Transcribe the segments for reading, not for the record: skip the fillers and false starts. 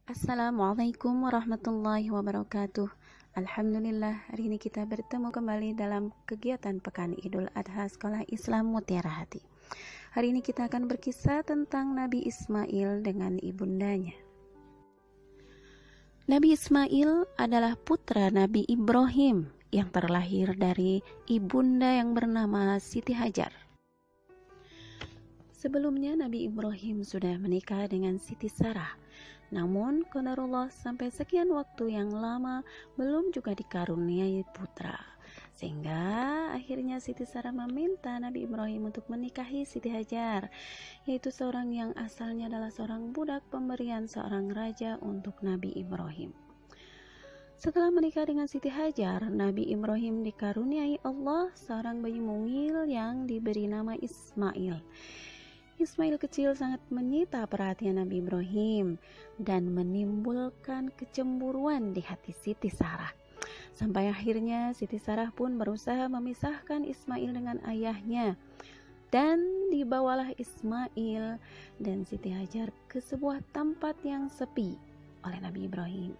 Assalamualaikum warahmatullahi wabarakatuh. Alhamdulillah, hari ini kita bertemu kembali dalam kegiatan Pekan Idul Adha Sekolah Islam Mutiara Hati. Hari ini kita akan berkisah tentang Nabi Ismail dengan ibundanya. Nabi Ismail adalah putra Nabi Ibrahim yang terlahir dari ibunda yang bernama Siti Hajar. Sebelumnya Nabi Ibrahim sudah menikah dengan Siti Sarah. Namun qadarullah sampai sekian waktu yang lama belum juga dikaruniai putra. Sehingga akhirnya Siti Sarah meminta Nabi Ibrahim untuk menikahi Siti Hajar, yaitu seorang yang asalnya adalah seorang budak pemberian seorang raja untuk Nabi Ibrahim. Setelah menikah dengan Siti Hajar, Nabi Ibrahim dikaruniai Allah seorang bayi mungil yang diberi nama Ismail. Ismail kecil sangat menyita perhatian Nabi Ibrahim dan menimbulkan kecemburuan di hati Siti Sarah. Sampai akhirnya Siti Sarah pun berusaha memisahkan Ismail dengan ayahnya. Dan dibawalah Ismail dan Siti Hajar ke sebuah tempat yang sepi oleh Nabi Ibrahim.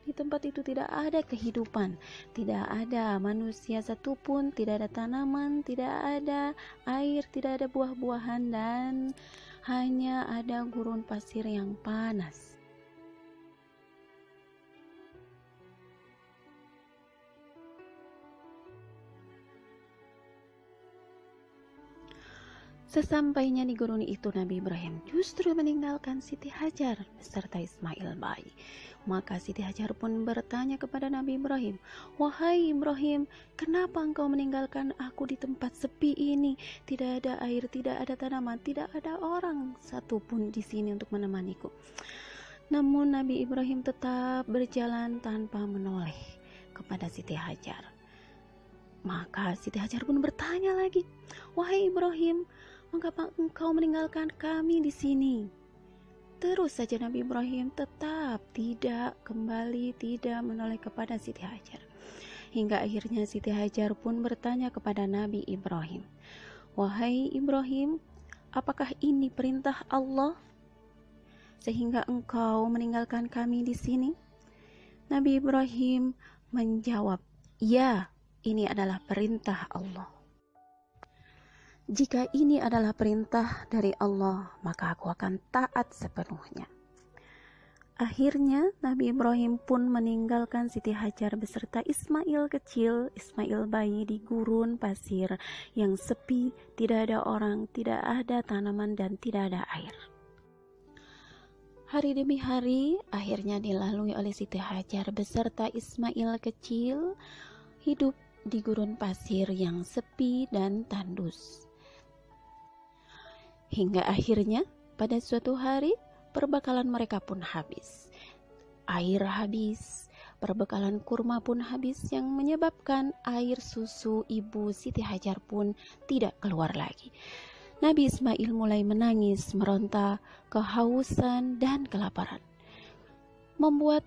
Di tempat itu tidak ada kehidupan, tidak ada manusia satupun, tidak ada tanaman, tidak ada air, tidak ada buah-buahan, dan hanya ada gurun pasir yang panas. Sesampainya di gurun itu, Nabi Ibrahim justru meninggalkan Siti Hajar beserta Ismail bayi. Maka Siti Hajar pun bertanya kepada Nabi Ibrahim, "Wahai Ibrahim, kenapa engkau meninggalkan aku di tempat sepi ini? Tidak ada air, tidak ada tanaman, tidak ada orang satupun di sini untuk menemaniku." Namun Nabi Ibrahim tetap berjalan tanpa menoleh kepada Siti Hajar. Maka Siti Hajar pun bertanya lagi, "Wahai Ibrahim, mengapa engkau meninggalkan kami di sini?" Terus saja Nabi Ibrahim tetap tidak kembali, tidak menoleh kepada Siti Hajar. Hingga akhirnya Siti Hajar pun bertanya kepada Nabi Ibrahim, "Wahai Ibrahim, apakah ini perintah Allah sehingga engkau meninggalkan kami di sini?" Nabi Ibrahim menjawab, "Ya, ini adalah perintah Allah. Jika ini adalah perintah dari Allah, maka aku akan taat sepenuhnya." Akhirnya Nabi Ibrahim pun meninggalkan Siti Hajar beserta Ismail kecil, Ismail bayi di gurun pasir yang sepi, tidak ada orang, tidak ada tanaman, dan tidak ada air. Hari demi hari akhirnya dilalui oleh Siti Hajar beserta Ismail kecil, hidup di gurun pasir yang sepi dan tandus. Hingga akhirnya pada suatu hari perbekalan mereka pun habis. Air habis, perbekalan kurma pun habis, yang menyebabkan air susu ibu Siti Hajar pun tidak keluar lagi. Nabi Ismail mulai menangis, meronta, kehausan dan kelaparan, membuat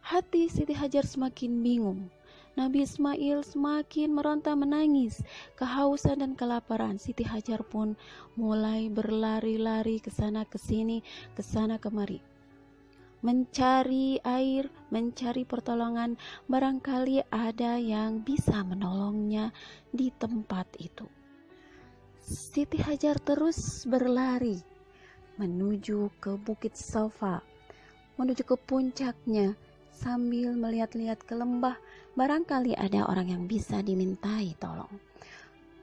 hati Siti Hajar semakin bingung. Nabi Ismail semakin meronta, menangis, kehausan dan kelaparan. Siti Hajar pun mulai berlari-lari ke sana ke sini, ke sana kemari, mencari air, mencari pertolongan. Barangkali ada yang bisa menolongnya di tempat itu. Siti Hajar terus berlari menuju ke Bukit Safa, menuju ke puncaknya, sambil melihat-lihat ke lembah, barangkali ada orang yang bisa dimintai tolong.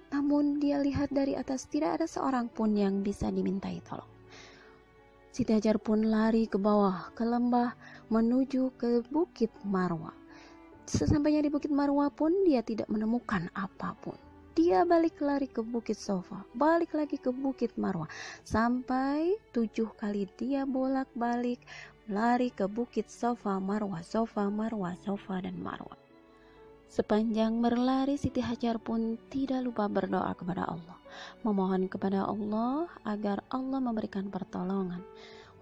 Namun dia lihat dari atas tidak ada seorang pun yang bisa dimintai tolong. Siti Hajar pun lari ke bawah, ke lembah, menuju ke Bukit Marwa. Sesampainya di Bukit Marwa pun dia tidak menemukan apapun. Dia balik lari ke Bukit Safa, balik lagi ke Bukit Marwa, sampai 7 kali dia bolak-balik lari ke Bukit Safa, Marwa, Safa, Marwa, Safa, dan Marwa. Sepanjang berlari, Siti Hajar pun tidak lupa berdoa kepada Allah, memohon kepada Allah agar Allah memberikan pertolongan.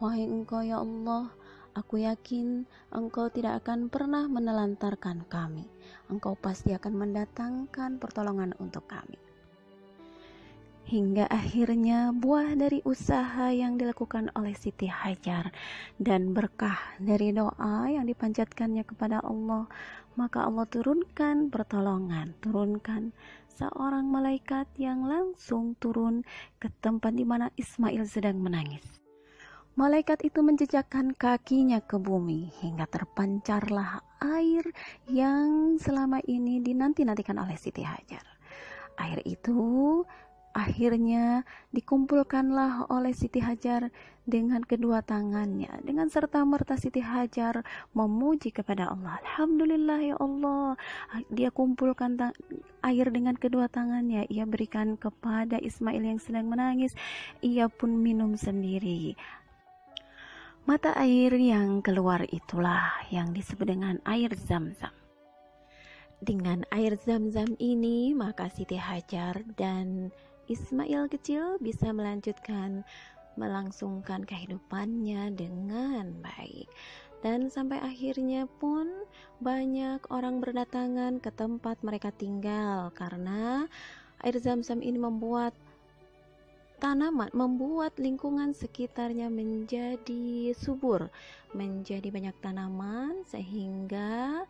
"Wahai Engkau ya Allah, aku yakin Engkau tidak akan pernah menelantarkan kami. Engkau pasti akan mendatangkan pertolongan untuk kami." hingga akhirnya buah dari usaha yang dilakukan oleh Siti Hajar dan berkah dari doa yang dipanjatkannya kepada Allah, maka Allah turunkan pertolongan, turunkan seorang malaikat yang langsung turun ke tempat di mana Ismail sedang menangis. Malaikat itu menjejakkan kakinya ke bumi hingga terpancarlah air yang selama ini dinanti-nantikan oleh Siti Hajar. Air itu akhirnya dikumpulkanlah oleh Siti Hajar dengan kedua tangannya. Dengan serta-merta Siti Hajar memuji kepada Allah. Alhamdulillah ya Allah. Dia kumpulkan air dengan kedua tangannya. Ia berikan kepada Ismail yang sedang menangis. Ia pun minum sendiri. Mata air yang keluar itulah yang disebut dengan air Zam-Zam. Dengan air Zam-Zam ini, maka Siti Hajar dan Ismail kecil bisa melangsungkan kehidupannya dengan baik. Dan sampai akhirnya pun banyak orang berdatangan ke tempat mereka tinggal karena air Zam-Zam ini membuat lingkungan sekitarnya menjadi subur, menjadi banyak tanaman sehingga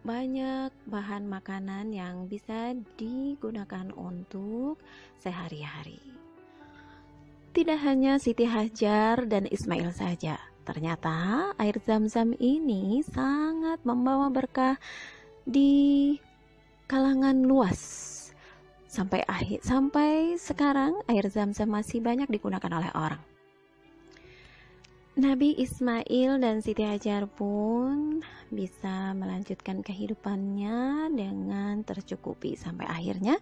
banyak bahan makanan yang bisa digunakan untuk sehari-hari. Tidak hanya Siti Hajar dan Ismail saja, ternyata air Zam-Zam ini sangat membawa berkah di kalangan luas. Sampai sekarang air Zam-Zam masih banyak digunakan oleh orang. Nabi Ismail dan Siti Hajar pun bisa melanjutkan kehidupannya dengan tercukupi sampai akhirnya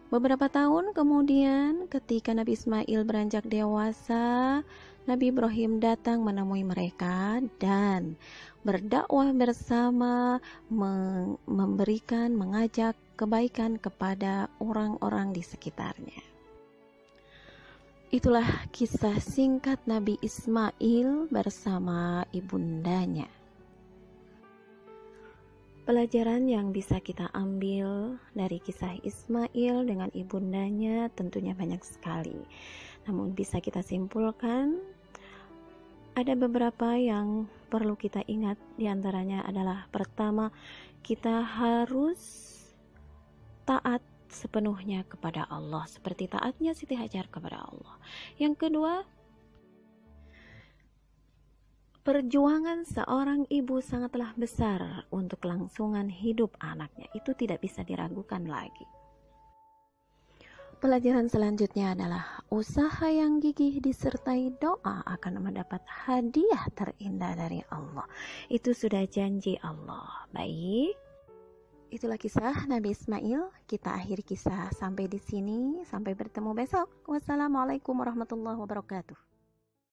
beberapa tahun kemudian ketika Nabi Ismail beranjak dewasa, Nabi Ibrahim datang menemui mereka dan berdakwah bersama, mengajak kebaikan kepada orang-orang di sekitarnya. Itulah kisah singkat Nabi Ismail bersama ibundanya. Pelajaran yang bisa kita ambil dari kisah Ismail dengan ibundanya tentunya banyak sekali. Namun bisa kita simpulkan ada beberapa yang perlu kita ingat. Di antaranya adalah pertama, kita harus taat sepenuhnya kepada Allah seperti taatnya Siti Hajar kepada Allah. Yang kedua, perjuangan seorang ibu sangatlah besar untuk kelangsungan hidup anaknya. Itu tidak bisa diragukan lagi. Pelajaran selanjutnya adalah usaha yang gigih disertai doa akan mendapat hadiah terindah dari Allah. Itu sudah janji Allah. Baik, itulah kisah Nabi Ismail. Kita akhiri kisah sampai di sini. Sampai bertemu besok. Wassalamualaikum warahmatullahi wabarakatuh.